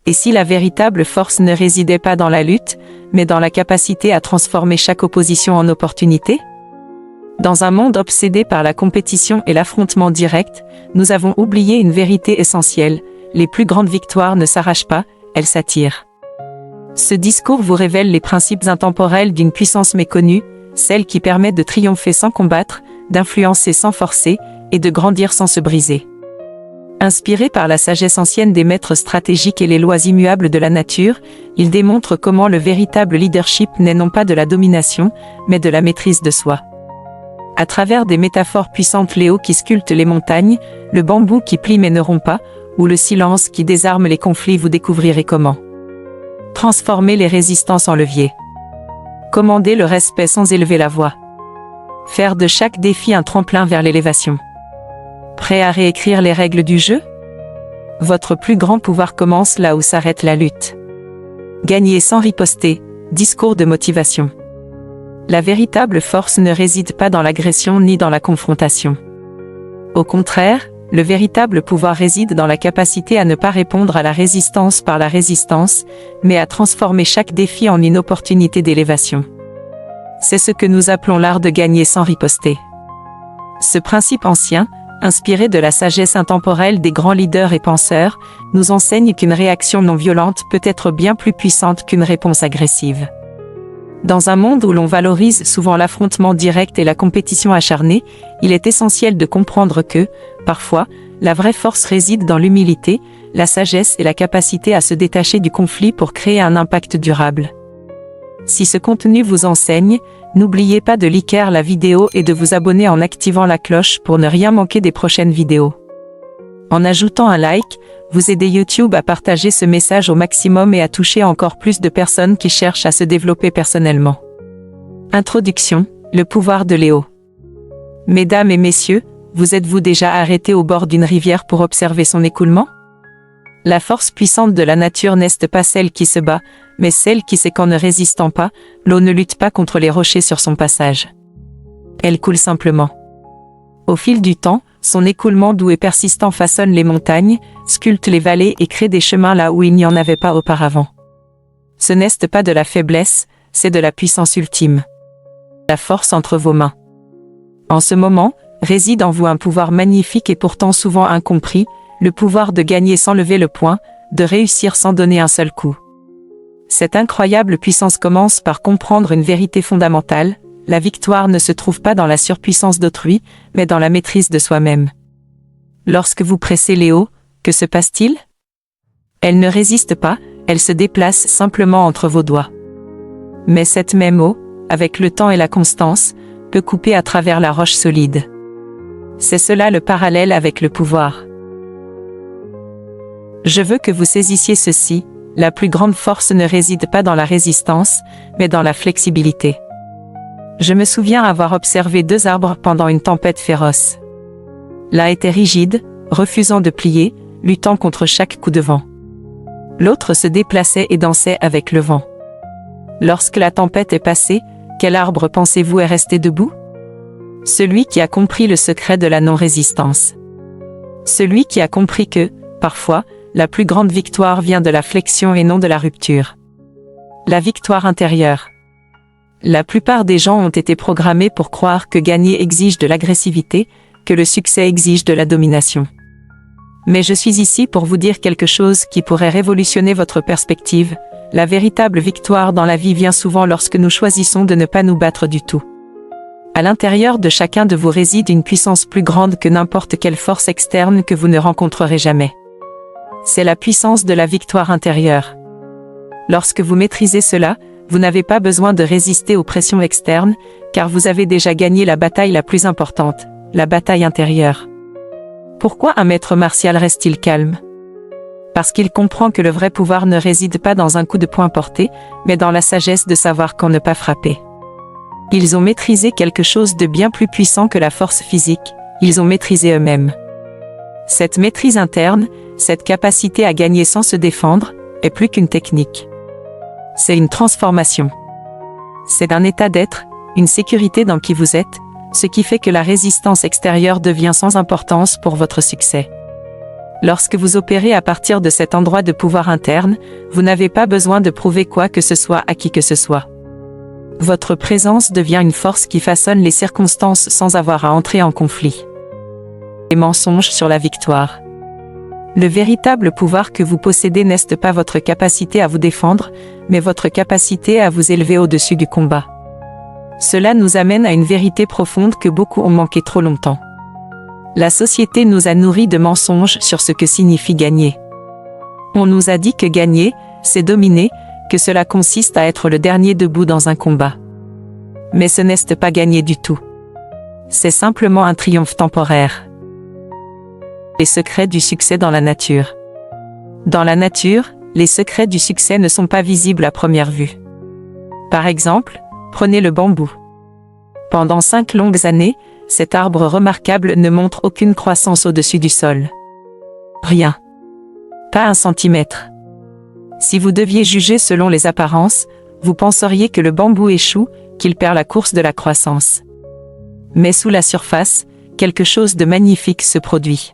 Et si la véritable force ne résidait pas dans la lutte, mais dans la capacité à transformer chaque opposition en opportunité? Dans un monde obsédé par la compétition et l'affrontement direct, nous avons oublié une vérité essentielle: les plus grandes victoires ne s'arrachent pas, elles s'attirent. Ce discours vous révèle les principes intemporels d'une puissance méconnue, celle qui permet de triompher sans combattre, d'influencer sans forcer, et de grandir sans se briser. Inspiré par la sagesse ancienne des maîtres stratégiques et les lois immuables de la nature, il démontre comment le véritable leadership n'est non pas de la domination, mais de la maîtrise de soi. À travers des métaphores puissantes, Léo qui sculpte les montagnes, le bambou qui plie mais ne rompt pas, ou le silence qui désarme les conflits, vous découvrirez comment transformer les résistances en levier. Commander le respect sans élever la voix. Faire de chaque défi un tremplin vers l'élévation. Prêt à réécrire les règles du jeu? Votre plus grand pouvoir commence là où s'arrête la lutte. Gagner sans riposter, discours de motivation. La véritable force ne réside pas dans l'agression ni dans la confrontation. Au contraire, le véritable pouvoir réside dans la capacité à ne pas répondre à la résistance par la résistance, mais à transformer chaque défi en une opportunité d'élévation. C'est ce que nous appelons l'art de gagner sans riposter. Ce principe ancien, inspiré de la sagesse intemporelle des grands leaders et penseurs, nous enseigne qu'une réaction non violente peut être bien plus puissante qu'une réponse agressive. Dans un monde où l'on valorise souvent l'affrontement direct et la compétition acharnée, il est essentiel de comprendre que, parfois, la vraie force réside dans l'humilité, la sagesse et la capacité à se détacher du conflit pour créer un impact durable. Si ce contenu vous enseigne, n'oubliez pas de liker la vidéo et de vous abonner en activant la cloche pour ne rien manquer des prochaines vidéos. En ajoutant un like, vous aidez YouTube à partager ce message au maximum et à toucher encore plus de personnes qui cherchent à se développer personnellement. Introduction, le pouvoir de Léo. Mesdames et messieurs, vous êtes-vous déjà arrêtés au bord d'une rivière pour observer son écoulement? La force puissante de la nature n'est pas celle qui se bat, mais celle qui sait qu'en ne résistant pas, l'eau ne lutte pas contre les rochers sur son passage. Elle coule simplement. Au fil du temps, son écoulement doux et persistant façonne les montagnes, sculpte les vallées et crée des chemins là où il n'y en avait pas auparavant. Ce n'est pas de la faiblesse, c'est de la puissance ultime. La force entre vos mains. En ce moment, réside en vous un pouvoir magnifique et pourtant souvent incompris, le pouvoir de gagner sans lever le poing, de réussir sans donner un seul coup. Cette incroyable puissance commence par comprendre une vérité fondamentale: la victoire ne se trouve pas dans la surpuissance d'autrui, mais dans la maîtrise de soi-même. Lorsque vous pressez Léo, que se passe-t-il? Elle ne résiste pas, elle se déplace simplement entre vos doigts. Mais cette même eau, avec le temps et la constance, peut couper à travers la roche solide. C'est cela le parallèle avec le pouvoir. Je veux que vous saisissiez ceci: la plus grande force ne réside pas dans la résistance, mais dans la flexibilité. Je me souviens avoir observé deux arbres pendant une tempête féroce. L'un était rigide, refusant de plier, luttant contre chaque coup de vent. L'autre se déplaçait et dansait avec le vent. Lorsque la tempête est passée, quel arbre pensez-vous est resté debout? Celui qui a compris le secret de la non-résistance. Celui qui a compris que, parfois, la plus grande victoire vient de la flexion et non de la rupture. La victoire intérieure. La plupart des gens ont été programmés pour croire que gagner exige de l'agressivité, que le succès exige de la domination. Mais je suis ici pour vous dire quelque chose qui pourrait révolutionner votre perspective: la véritable victoire dans la vie vient souvent lorsque nous choisissons de ne pas nous battre du tout. À l'intérieur de chacun de vous réside une puissance plus grande que n'importe quelle force externe que vous ne rencontrerez jamais. C'est la puissance de la victoire intérieure. Lorsque vous maîtrisez cela, vous n'avez pas besoin de résister aux pressions externes, car vous avez déjà gagné la bataille la plus importante, la bataille intérieure. Pourquoi un maître martial reste-t-il calme? Parce qu'il comprend que le vrai pouvoir ne réside pas dans un coup de poing porté, mais dans la sagesse de savoir quand ne pas frapper. Ils ont maîtrisé quelque chose de bien plus puissant que la force physique, ils ont maîtrisé eux-mêmes. Cette maîtrise interne, cette capacité à gagner sans se défendre, est plus qu'une technique. C'est une transformation. C'est un état d'être, une sécurité dans qui vous êtes, ce qui fait que la résistance extérieure devient sans importance pour votre succès. Lorsque vous opérez à partir de cet endroit de pouvoir interne, vous n'avez pas besoin de prouver quoi que ce soit à qui que ce soit. Votre présence devient une force qui façonne les circonstances sans avoir à entrer en conflit. Les mensonges sur la victoire. Le véritable pouvoir que vous possédez n'est pas votre capacité à vous défendre, mais votre capacité à vous élever au-dessus du combat. Cela nous amène à une vérité profonde que beaucoup ont manqué trop longtemps. La société nous a nourris de mensonges sur ce que signifie gagner. On nous a dit que gagner, c'est dominer, que cela consiste à être le dernier debout dans un combat. Mais ce n'est pas gagner du tout. C'est simplement un triomphe temporaire. Les secrets du succès dans la nature. Dans la nature, les secrets du succès ne sont pas visibles à première vue. Par exemple, prenez le bambou. Pendant 5 longues années, cet arbre remarquable ne montre aucune croissance au-dessus du sol. Rien. Pas 1 centimètre. Si vous deviez juger selon les apparences, vous penseriez que le bambou échoue, qu'il perd la course de la croissance. Mais sous la surface, quelque chose de magnifique se produit.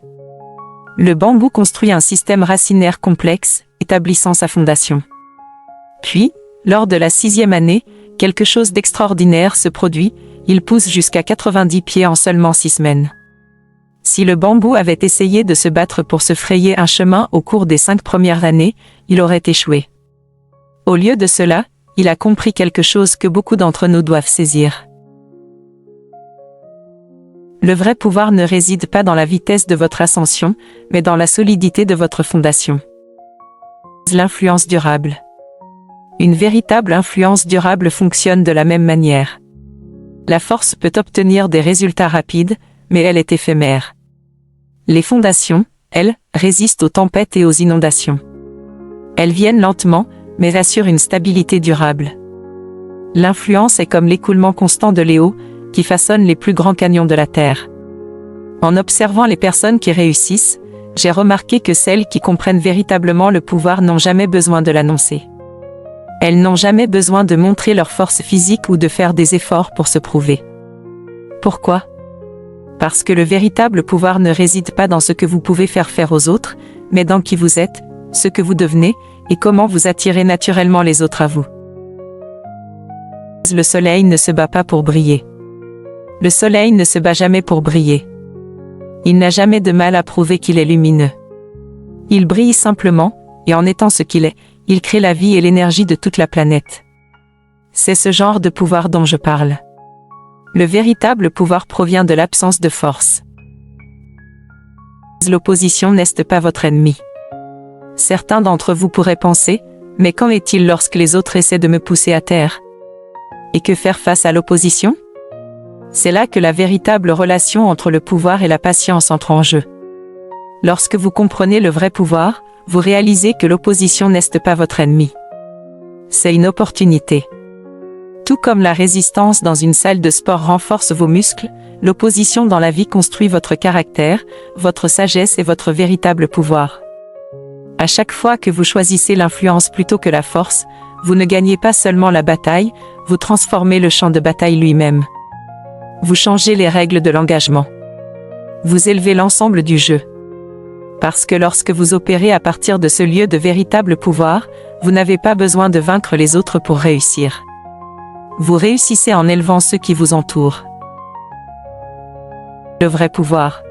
Le bambou construit un système racinaire complexe, établissant sa fondation. Puis, lors de la 6e année, quelque chose d'extraordinaire se produit, il pousse jusqu'à 90 pieds en seulement 6 semaines. Si le bambou avait essayé de se battre pour se frayer un chemin au cours des 5 premières années, il aurait échoué. Au lieu de cela, il a compris quelque chose que beaucoup d'entre nous doivent saisir. Le vrai pouvoir ne réside pas dans la vitesse de votre ascension, mais dans la solidité de votre fondation. L'influence durable. Une véritable influence durable fonctionne de la même manière. La force peut obtenir des résultats rapides, mais elle est éphémère. Les fondations, elles, résistent aux tempêtes et aux inondations. Elles viennent lentement, mais assurent une stabilité durable. L'influence est comme l'écoulement constant de l'eau, qui façonne les plus grands canyons de la Terre. En observant les personnes qui réussissent, j'ai remarqué que celles qui comprennent véritablement le pouvoir n'ont jamais besoin de l'annoncer. Elles n'ont jamais besoin de montrer leur force physique ou de faire des efforts pour se prouver. Pourquoi ? Parce que le véritable pouvoir ne réside pas dans ce que vous pouvez faire aux autres, mais dans qui vous êtes, ce que vous devenez, et comment vous attirez naturellement les autres à vous. Le soleil ne se bat pas pour briller. Le soleil ne se bat jamais pour briller. Il n'a jamais de mal à prouver qu'il est lumineux. Il brille simplement, et en étant ce qu'il est, il crée la vie et l'énergie de toute la planète. C'est ce genre de pouvoir dont je parle. Le véritable pouvoir provient de l'absence de force. L'opposition n'est pas votre ennemi. Certains d'entre vous pourraient penser, mais qu'en est-il lorsque les autres essaient de me pousser à terre? Et que faire face à l'opposition? C'est là que la véritable relation entre le pouvoir et la patience entre en jeu. Lorsque vous comprenez le vrai pouvoir, vous réalisez que l'opposition n'est pas votre ennemi. C'est une opportunité. Tout comme la résistance dans une salle de sport renforce vos muscles, l'opposition dans la vie construit votre caractère, votre sagesse et votre véritable pouvoir. À chaque fois que vous choisissez l'influence plutôt que la force, vous ne gagnez pas seulement la bataille, vous transformez le champ de bataille lui-même. Vous changez les règles de l'engagement. Vous élevez l'ensemble du jeu. Parce que lorsque vous opérez à partir de ce lieu de véritable pouvoir, vous n'avez pas besoin de vaincre les autres pour réussir. Vous réussissez en élevant ceux qui vous entourent. Le vrai pouvoir.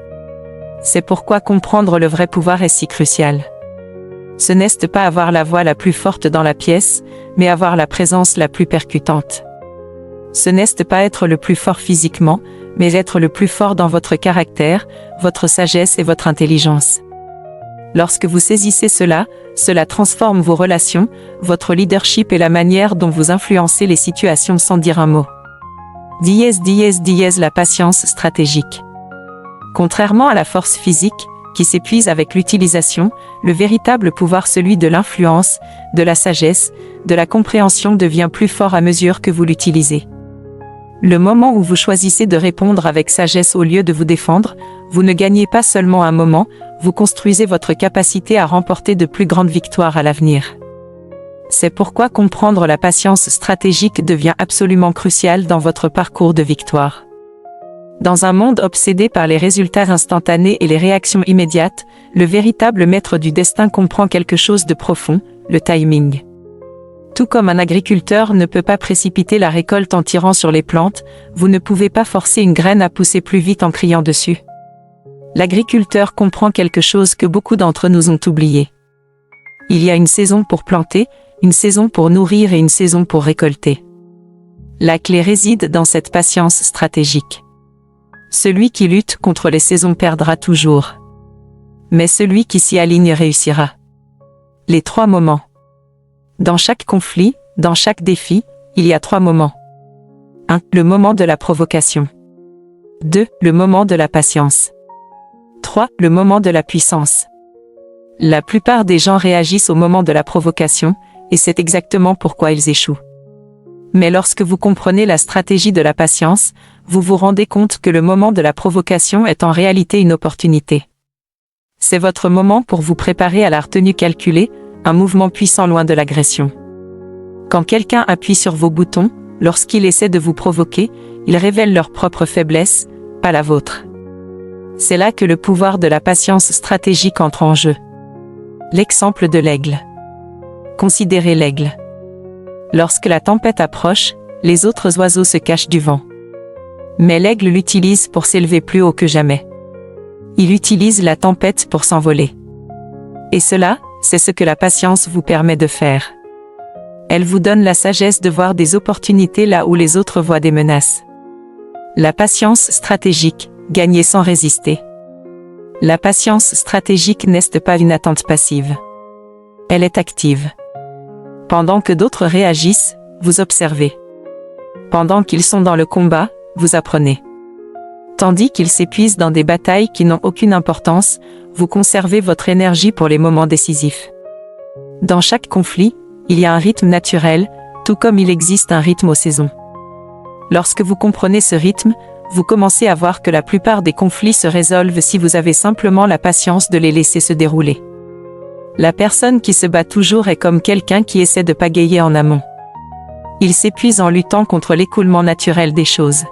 C'est pourquoi comprendre le vrai pouvoir est si crucial. Ce n'est pas avoir la voix la plus forte dans la pièce, mais avoir la présence la plus percutante. Ce n'est pas être le plus fort physiquement, mais être le plus fort dans votre caractère, votre sagesse et votre intelligence. Lorsque vous saisissez cela, cela transforme vos relations, votre leadership et la manière dont vous influencez les situations sans dire un mot. La patience stratégique. Contrairement à la force physique, qui s'épuise avec l'utilisation, le véritable pouvoir, celui de l'influence, de la sagesse, de la compréhension devient plus fort à mesure que vous l'utilisez. Le moment où vous choisissez de répondre avec sagesse au lieu de vous défendre, vous ne gagnez pas seulement un moment, vous construisez votre capacité à remporter de plus grandes victoires à l'avenir. C'est pourquoi comprendre la patience stratégique devient absolument crucial dans votre parcours de victoire. Dans un monde obsédé par les résultats instantanés et les réactions immédiates, le véritable maître du destin comprend quelque chose de profond, le timing. Tout comme un agriculteur ne peut pas précipiter la récolte en tirant sur les plantes, vous ne pouvez pas forcer une graine à pousser plus vite en criant dessus. L'agriculteur comprend quelque chose que beaucoup d'entre nous ont oublié. Il y a une saison pour planter, une saison pour nourrir et une saison pour récolter. La clé réside dans cette patience stratégique. Celui qui lutte contre les saisons perdra toujours. Mais celui qui s'y aligne réussira. Les 3 moments. Dans chaque conflit, dans chaque défi, il y a 3 moments. 1. Le moment de la provocation. 2. Le moment de la patience. 3. Le moment de la puissance. La plupart des gens réagissent au moment de la provocation, et c'est exactement pourquoi ils échouent. Mais lorsque vous comprenez la stratégie de la patience, vous vous rendez compte que le moment de la provocation est en réalité une opportunité. C'est votre moment pour vous préparer à la retenue calculée, un mouvement puissant loin de l'agression. Quand quelqu'un appuie sur vos boutons, lorsqu'il essaie de vous provoquer, il révèle leur propre faiblesse, pas la vôtre. C'est là que le pouvoir de la patience stratégique entre en jeu. L'exemple de l'aigle. Considérez l'aigle. Lorsque la tempête approche, les autres oiseaux se cachent du vent. Mais l'aigle l'utilise pour s'élever plus haut que jamais. Il utilise la tempête pour s'envoler. Et cela, c'est ce que la patience vous permet de faire. Elle vous donne la sagesse de voir des opportunités là où les autres voient des menaces. La patience stratégique, gagner sans résister. La patience stratégique n'est pas une attente passive. Elle est active. Pendant que d'autres réagissent, vous observez. Pendant qu'ils sont dans le combat, vous apprenez. Tandis qu'ils s'épuisent dans des batailles qui n'ont aucune importance, vous conservez votre énergie pour les moments décisifs. Dans chaque conflit, il y a un rythme naturel, tout comme il existe un rythme aux saisons. Lorsque vous comprenez ce rythme, vous commencez à voir que la plupart des conflits se résolvent si vous avez simplement la patience de les laisser se dérouler. La personne qui se bat toujours est comme quelqu'un qui essaie de pagayer en amont. Il s'épuise en luttant contre l'écoulement naturel des choses.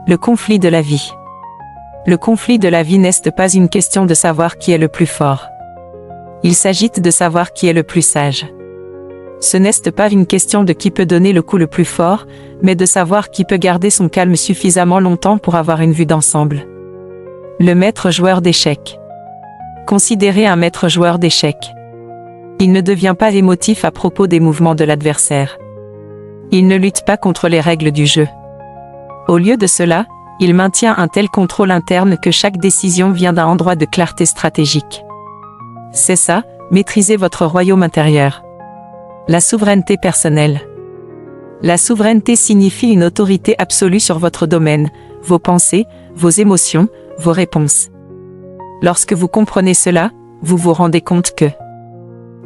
Le conflit de la vie. Le conflit de la vie n'est pas une question de savoir qui est le plus fort. Il s'agit de savoir qui est le plus sage. Ce n'est pas une question de qui peut donner le coup le plus fort, mais de savoir qui peut garder son calme suffisamment longtemps pour avoir une vue d'ensemble. Le maître joueur d'échecs. Considérez un maître joueur d'échecs. Il ne devient pas émotif à propos des mouvements de l'adversaire. Il ne lutte pas contre les règles du jeu. Au lieu de cela, il maintient un tel contrôle interne que chaque décision vient d'un endroit de clarté stratégique. C'est ça, maîtrisez votre royaume intérieur. La souveraineté personnelle. La souveraineté signifie une autorité absolue sur votre domaine, vos pensées, vos émotions, vos réponses. Lorsque vous comprenez cela, vous vous rendez compte que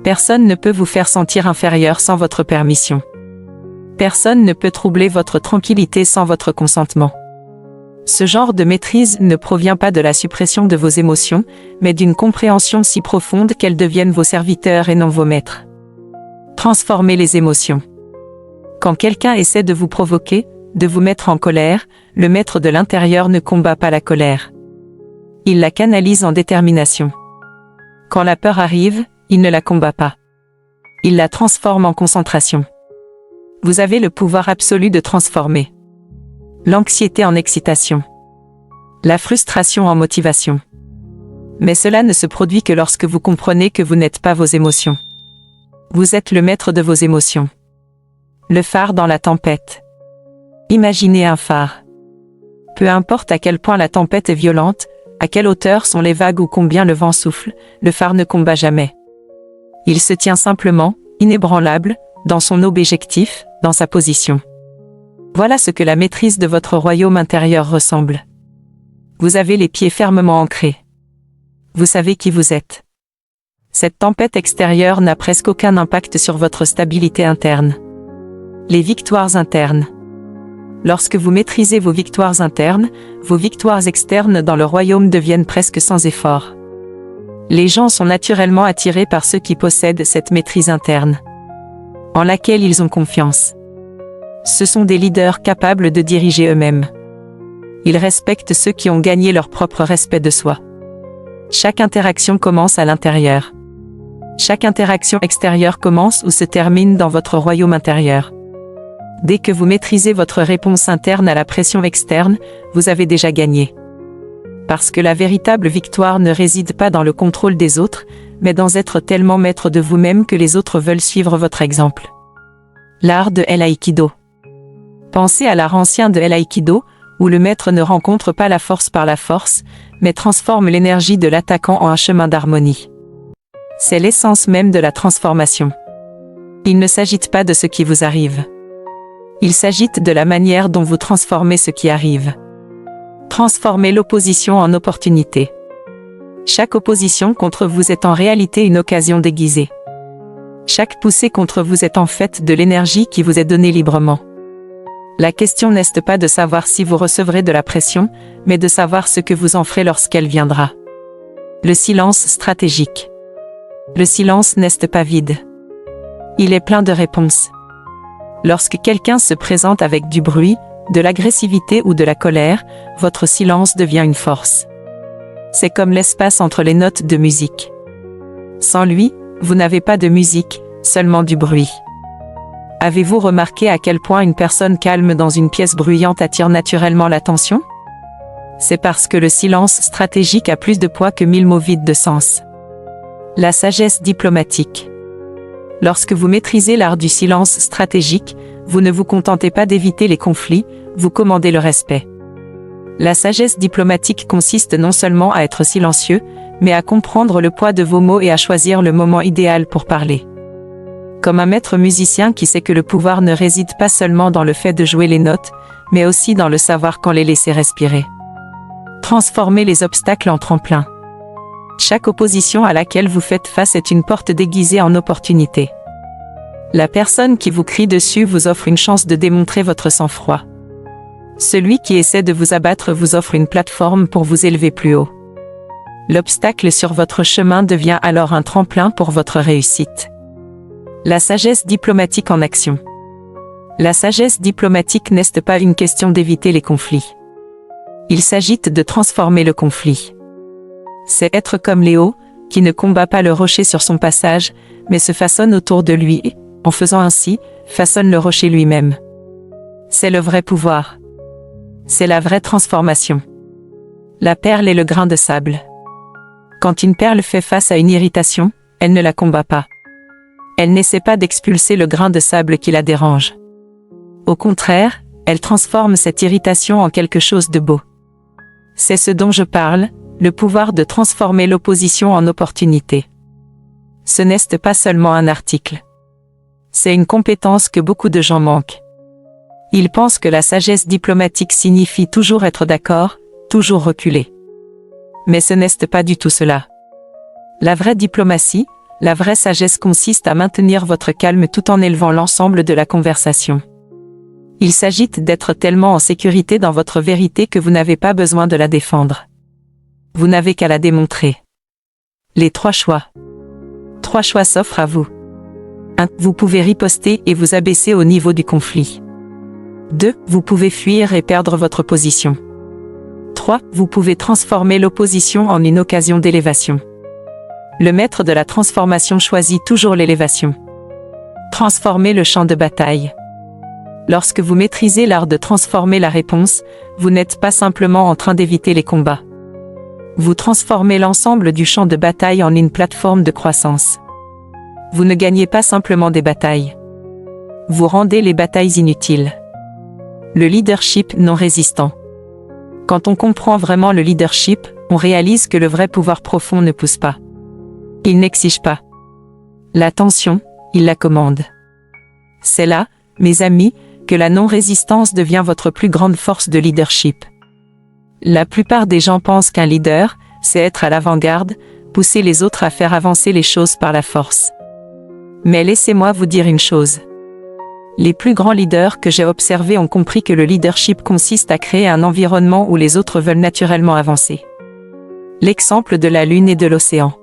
personne ne peut vous faire sentir inférieur sans votre permission. Personne ne peut troubler votre tranquillité sans votre consentement. Ce genre de maîtrise ne provient pas de la suppression de vos émotions, mais d'une compréhension si profonde qu'elles deviennent vos serviteurs et non vos maîtres. Transformez les émotions. Quand quelqu'un essaie de vous provoquer, de vous mettre en colère, le maître de l'intérieur ne combat pas la colère. Il la canalise en détermination. Quand la peur arrive, il ne la combat pas. Il la transforme en concentration. Vous avez le pouvoir absolu de transformer l'anxiété en excitation, la frustration en motivation. Mais cela ne se produit que lorsque vous comprenez que vous n'êtes pas vos émotions. Vous êtes le maître de vos émotions. Le phare dans la tempête. Imaginez un phare. Peu importe à quel point la tempête est violente, à quelle hauteur sont les vagues ou combien le vent souffle, le phare ne combat jamais. Il se tient simplement, inébranlable, dans son objectif, dans sa position. Voilà ce que la maîtrise de votre royaume intérieur ressemble. Vous avez les pieds fermement ancrés. Vous savez qui vous êtes. Cette tempête extérieure n'a presque aucun impact sur votre stabilité interne. Les victoires internes. Lorsque vous maîtrisez vos victoires internes, vos victoires externes dans le royaume deviennent presque sans effort. Les gens sont naturellement attirés par ceux qui possèdent cette maîtrise interne, en laquelle ils ont confiance. Ce sont des leaders capables de diriger eux-mêmes. Il respecte ceux qui ont gagné leur propre respect de soi. Chaque interaction commence à l'intérieur. Chaque interaction extérieure commence ou se termine dans votre royaume intérieur. Dès que vous maîtrisez votre réponse interne à la pression externe, vous avez déjà gagné. Parce que la véritable victoire ne réside pas dans le contrôle des autres, mais dans être tellement maître de vous-même que les autres veulent suivre votre exemple. L'art de l'Aïkido. Pensez à l'art ancien de l'Aïkido, où le maître ne rencontre pas la force par la force, mais transforme l'énergie de l'attaquant en un chemin d'harmonie. C'est l'essence même de la transformation. Il ne s'agit pas de ce qui vous arrive. Il s'agit de la manière dont vous transformez ce qui arrive. Transformez l'opposition en opportunité. Chaque opposition contre vous est en réalité une occasion déguisée. Chaque poussée contre vous est en fait de l'énergie qui vous est donnée librement. La question n'est pas de savoir si vous recevrez de la pression, mais de savoir ce que vous en ferez lorsqu'elle viendra. Le silence stratégique. Le silence n'est pas vide. Il est plein de réponses. Lorsque quelqu'un se présente avec du bruit, de l'agressivité ou de la colère, votre silence devient une force. C'est comme l'espace entre les notes de musique. Sans lui, vous n'avez pas de musique, seulement du bruit. Avez-vous remarqué à quel point une personne calme dans une pièce bruyante attire naturellement l'attention? C'est parce que le silence stratégique a plus de poids que 1000 mots vides de sens. La sagesse diplomatique. Lorsque vous maîtrisez l'art du silence stratégique, vous ne vous contentez pas d'éviter les conflits, vous commandez le respect. La sagesse diplomatique consiste non seulement à être silencieux, mais à comprendre le poids de vos mots et à choisir le moment idéal pour parler. Comme un maître musicien qui sait que le pouvoir ne réside pas seulement dans le fait de jouer les notes, mais aussi dans le savoir quand les laisser respirer. Transformez les obstacles en tremplin. Chaque opposition à laquelle vous faites face est une porte déguisée en opportunité. La personne qui vous crie dessus vous offre une chance de démontrer votre sang-froid. Celui qui essaie de vous abattre vous offre une plateforme pour vous élever plus haut. L'obstacle sur votre chemin devient alors un tremplin pour votre réussite. La sagesse diplomatique en action. La sagesse diplomatique n'est pas une question d'éviter les conflits. Il s'agit de transformer le conflit. C'est être comme Léo, qui ne combat pas le rocher sur son passage, mais se façonne autour de lui et, en faisant ainsi, façonne le rocher lui-même. C'est le vrai pouvoir. C'est la vraie transformation. La perle est le grain de sable. Quand une perle fait face à une irritation, elle ne la combat pas. Elle n'essaie pas d'expulser le grain de sable qui la dérange. Au contraire, elle transforme cette irritation en quelque chose de beau. C'est ce dont je parle, le pouvoir de transformer l'opposition en opportunité. Ce n'est pas seulement un article. C'est une compétence que beaucoup de gens manquent. Ils pensent que la sagesse diplomatique signifie toujours être d'accord, toujours reculer. Mais ce n'est pas du tout cela. La vraie diplomatie, la vraie sagesse consiste à maintenir votre calme tout en élevant l'ensemble de la conversation. Il s'agit d'être tellement en sécurité dans votre vérité que vous n'avez pas besoin de la défendre. Vous n'avez qu'à la démontrer. Les 3 choix. 3 choix s'offrent à vous. 1. Vous pouvez riposter et vous abaisser au niveau du conflit. 2. Vous pouvez fuir et perdre votre position. 3. Vous pouvez transformer l'opposition en une occasion d'élévation. Le maître de la transformation choisit toujours l'élévation. Transformez le champ de bataille. Lorsque vous maîtrisez l'art de transformer la réponse, vous n'êtes pas simplement en train d'éviter les combats. Vous transformez l'ensemble du champ de bataille en une plateforme de croissance. Vous ne gagnez pas simplement des batailles. Vous rendez les batailles inutiles. Le leadership non résistant. Quand on comprend vraiment le leadership, on réalise que le vrai pouvoir profond ne pousse pas. Il n'exige pas. La tension, il la commande. C'est là, mes amis, que la non-résistance devient votre plus grande force de leadership. La plupart des gens pensent qu'un leader, c'est être à l'avant-garde, pousser les autres à faire avancer les choses par la force. Mais laissez-moi vous dire une chose. Les plus grands leaders que j'ai observés ont compris que le leadership consiste à créer un environnement où les autres veulent naturellement avancer. L'exemple de la Lune et de l'océan.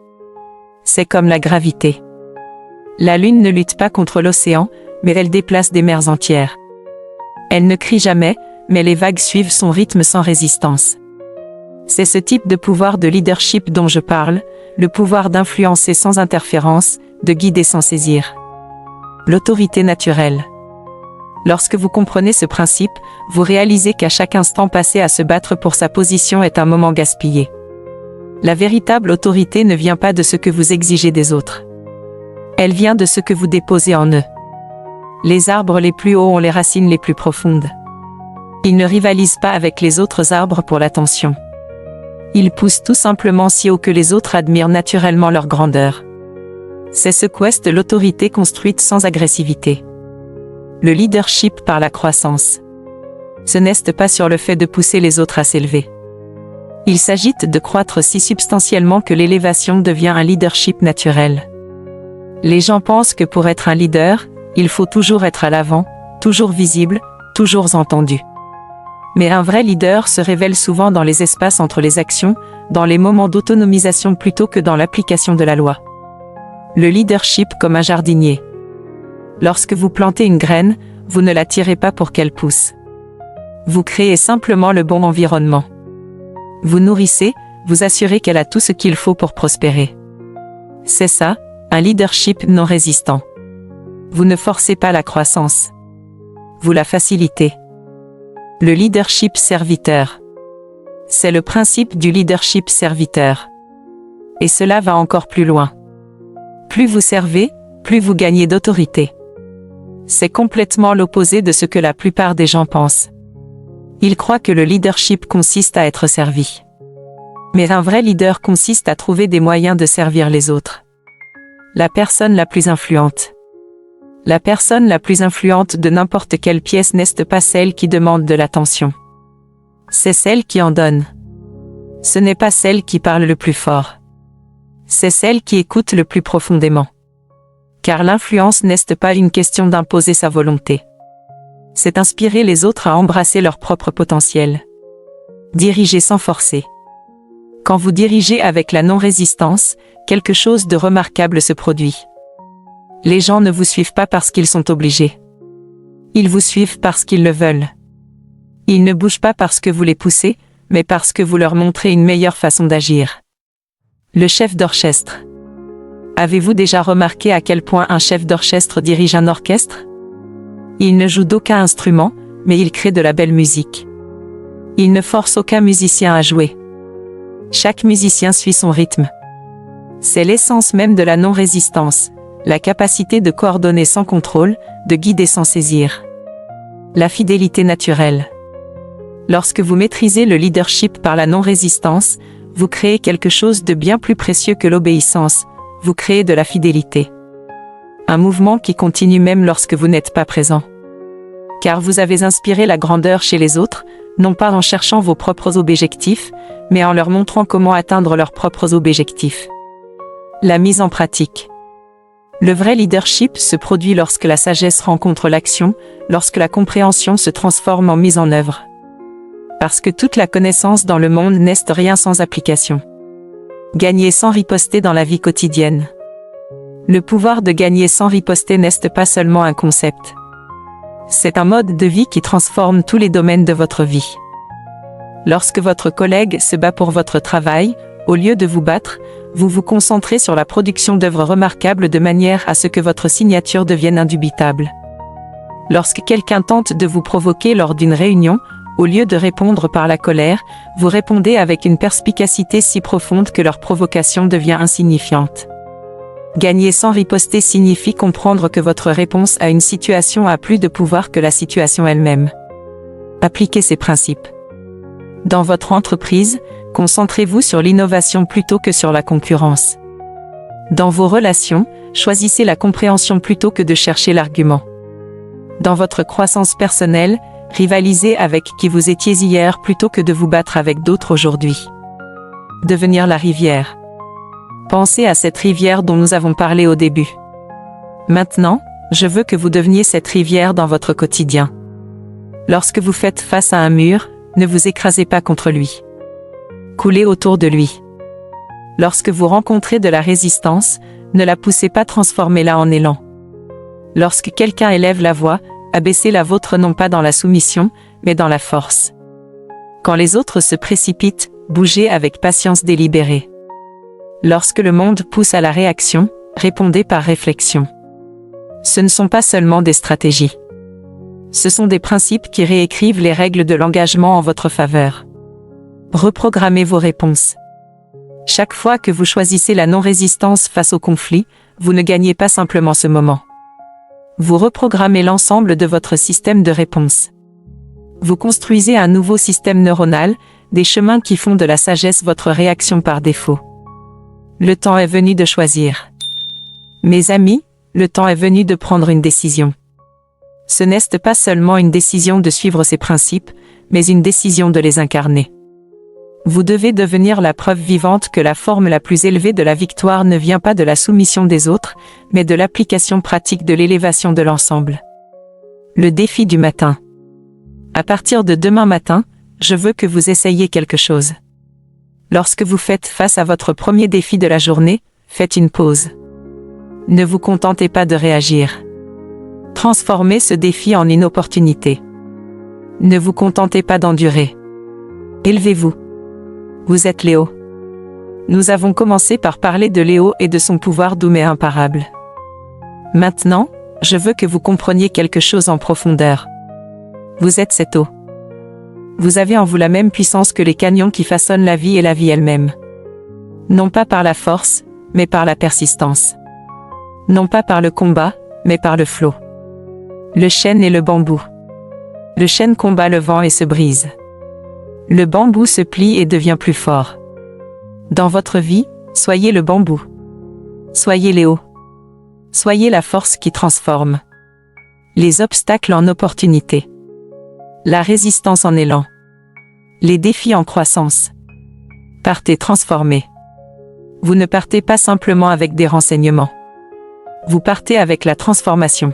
C'est comme la gravité. La Lune ne lutte pas contre l'océan, mais elle déplace des mers entières. Elle ne crie jamais, mais les vagues suivent son rythme sans résistance. C'est ce type de pouvoir de leadership dont je parle, le pouvoir d'influencer sans interférence, de guider sans saisir. L'autorité naturelle. Lorsque vous comprenez ce principe, vous réalisez qu'à chaque instant passé à se battre pour sa position est un moment gaspillé. La véritable autorité ne vient pas de ce que vous exigez des autres. Elle vient de ce que vous déposez en eux. Les arbres les plus hauts ont les racines les plus profondes. Ils ne rivalisent pas avec les autres arbres pour l'attention. Ils poussent tout simplement si haut que les autres admirent naturellement leur grandeur. C'est ce qu'est l'autorité construite sans agressivité. Le leadership par la croissance. Ce n'est pas sur le fait de pousser les autres à s'élever. Il s'agit de croître si substantiellement que l'élévation devient un leadership naturel. Les gens pensent que pour être un leader, il faut toujours être à l'avant, toujours visible, toujours entendu. Mais un vrai leader se révèle souvent dans les espaces entre les actions, dans les moments d'autonomisation plutôt que dans l'application de la loi. Le leadership comme un jardinier. Lorsque vous plantez une graine, vous ne la tirez pas pour qu'elle pousse. Vous créez simplement le bon environnement. Vous nourrissez, vous assurez qu'elle a tout ce qu'il faut pour prospérer. C'est ça, un leadership non résistant. Vous ne forcez pas la croissance. Vous la facilitez. Le leadership serviteur. C'est le principe du leadership serviteur. Et cela va encore plus loin. Plus vous servez, plus vous gagnez d'autorité. C'est complètement l'opposé de ce que la plupart des gens pensent. Ils croient que le leadership consiste à être servi. Mais un vrai leader consiste à trouver des moyens de servir les autres. La personne la plus influente. La personne la plus influente de n'importe quelle pièce n'est pas celle qui demande de l'attention. C'est celle qui en donne. Ce n'est pas celle qui parle le plus fort. C'est celle qui écoute le plus profondément. Car l'influence n'est pas une question d'imposer sa volonté. C'est inspirer les autres à embrasser leur propre potentiel. Diriger sans forcer. Quand vous dirigez avec la non-résistance, quelque chose de remarquable se produit. Les gens ne vous suivent pas parce qu'ils sont obligés. Ils vous suivent parce qu'ils le veulent. Ils ne bougent pas parce que vous les poussez, mais parce que vous leur montrez une meilleure façon d'agir. Le chef d'orchestre. Avez-vous déjà remarqué à quel point un chef d'orchestre dirige un orchestre? Il ne joue d'aucun instrument, mais il crée de la belle musique. Il ne force aucun musicien à jouer. Chaque musicien suit son rythme. C'est l'essence même de la non-résistance, la capacité de coordonner sans contrôle, de guider sans saisir. La fidélité naturelle. Lorsque vous maîtrisez le leadership par la non-résistance, vous créez quelque chose de bien plus précieux que l'obéissance, vous créez de la fidélité. Un mouvement qui continue même lorsque vous n'êtes pas présent. Car vous avez inspiré la grandeur chez les autres, non pas en cherchant vos propres objectifs, mais en leur montrant comment atteindre leurs propres objectifs. La mise en pratique. Le vrai leadership se produit lorsque la sagesse rencontre l'action, lorsque la compréhension se transforme en mise en œuvre. Parce que toute la connaissance dans le monde n'est rien sans application. Gagner sans riposter dans la vie quotidienne. Le pouvoir de gagner sans riposter n'est pas seulement un concept. C'est un mode de vie qui transforme tous les domaines de votre vie. Lorsque votre collègue se bat pour votre travail, au lieu de vous battre, vous vous concentrez sur la production d'œuvres remarquables de manière à ce que votre signature devienne indubitable. Lorsque quelqu'un tente de vous provoquer lors d'une réunion, au lieu de répondre par la colère, vous répondez avec une perspicacité si profonde que leur provocation devient insignifiante. Gagner sans riposter signifie comprendre que votre réponse à une situation a plus de pouvoir que la situation elle-même. Appliquez ces principes. Dans votre entreprise, concentrez-vous sur l'innovation plutôt que sur la concurrence. Dans vos relations, choisissez la compréhension plutôt que de chercher l'argument. Dans votre croissance personnelle, rivalisez avec qui vous étiez hier plutôt que de vous battre avec d'autres aujourd'hui. Devenir la rivière. Pensez à cette rivière dont nous avons parlé au début. Maintenant, je veux que vous deveniez cette rivière dans votre quotidien. Lorsque vous faites face à un mur, ne vous écrasez pas contre lui. Coulez autour de lui. Lorsque vous rencontrez de la résistance, ne la poussez pas, transformez-la en élan. Lorsque quelqu'un élève la voix, abaissez la vôtre non pas dans la soumission, mais dans la force. Quand les autres se précipitent, bougez avec patience délibérée. Lorsque le monde pousse à la réaction, répondez par réflexion. Ce ne sont pas seulement des stratégies. Ce sont des principes qui réécrivent les règles de l'engagement en votre faveur. Reprogrammez vos réponses. Chaque fois que vous choisissez la non-résistance face au conflit, vous ne gagnez pas simplement ce moment. Vous reprogrammez l'ensemble de votre système de réponse. Vous construisez un nouveau système neuronal, des chemins qui font de la sagesse votre réaction par défaut. Le temps est venu de choisir. Mes amis, le temps est venu de prendre une décision. Ce n'est pas seulement une décision de suivre ces principes, mais une décision de les incarner. Vous devez devenir la preuve vivante que la forme la plus élevée de la victoire ne vient pas de la soumission des autres, mais de l'application pratique de l'élévation de l'ensemble. Le défi du matin. À partir de demain matin, je veux que vous essayiez quelque chose. Lorsque vous faites face à votre premier défi de la journée, faites une pause. Ne vous contentez pas de réagir. Transformez ce défi en une opportunité. Ne vous contentez pas d'endurer. Élevez-vous. Vous êtes Léo. Nous avons commencé par parler de Léo et de son pouvoir doux mais imparable. Maintenant, je veux que vous compreniez quelque chose en profondeur. Vous êtes cette eau. Vous avez en vous la même puissance que les canyons qui façonnent la vie et la vie elle-même. Non pas par la force, mais par la persistance. Non pas par le combat, mais par le flot. Le chêne et le bambou. Le chêne combat le vent et se brise. Le bambou se plie et devient plus fort. Dans votre vie, soyez le bambou. Soyez Léo. Soyez la force qui transforme. Les obstacles en opportunités. La résistance en élan. Les défis en croissance. Partez transformés. Vous ne partez pas simplement avec des renseignements. Vous partez avec la transformation.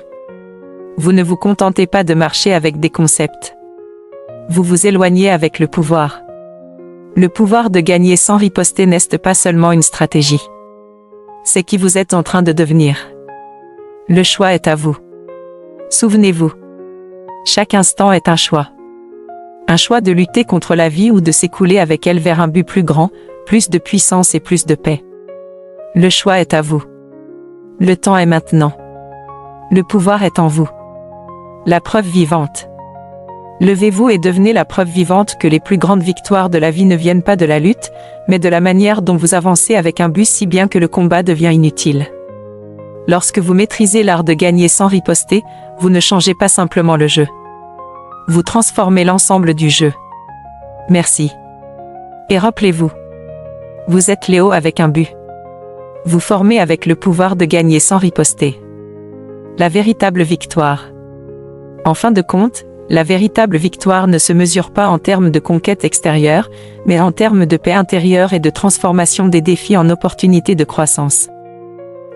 Vous ne vous contentez pas de marcher avec des concepts. Vous vous éloignez avec le pouvoir. Le pouvoir de gagner sans riposter n'est pas seulement une stratégie. C'est qui vous êtes en train de devenir. Le choix est à vous. Souvenez-vous. Chaque instant est un choix. Un choix de lutter contre la vie ou de s'écouler avec elle vers un but plus grand, plus de puissance et plus de paix. Le choix est à vous. Le temps est maintenant. Le pouvoir est en vous. La preuve vivante. Levez-vous et devenez la preuve vivante que les plus grandes victoires de la vie ne viennent pas de la lutte, mais de la manière dont vous avancez avec un but si bien que le combat devient inutile. Lorsque vous maîtrisez l'art de gagner sans riposter, vous ne changez pas simplement le jeu. Vous transformez l'ensemble du jeu. Merci. Et rappelez-vous. Vous êtes Léo avec un but. Vous formez avec le pouvoir de gagner sans riposter. La véritable victoire. En fin de compte, la véritable victoire ne se mesure pas en termes de conquête extérieure, mais en termes de paix intérieure et de transformation des défis en opportunités de croissance.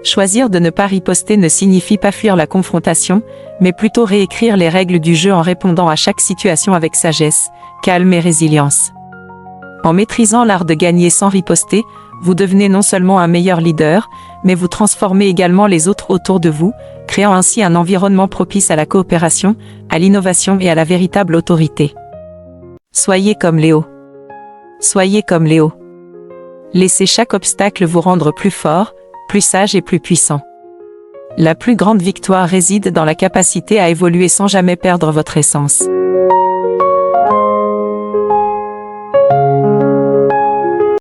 Choisir de ne pas riposter ne signifie pas fuir la confrontation, mais plutôt réécrire les règles du jeu en répondant à chaque situation avec sagesse, calme et résilience. En maîtrisant l'art de gagner sans riposter, vous devenez non seulement un meilleur leader, mais vous transformez également les autres autour de vous, créant ainsi un environnement propice à la coopération, à l'innovation et à la véritable autorité. Soyez comme Léo. Soyez comme Léo. Laissez chaque obstacle vous rendre plus fort, plus sage et plus puissant. La plus grande victoire réside dans la capacité à évoluer sans jamais perdre votre essence.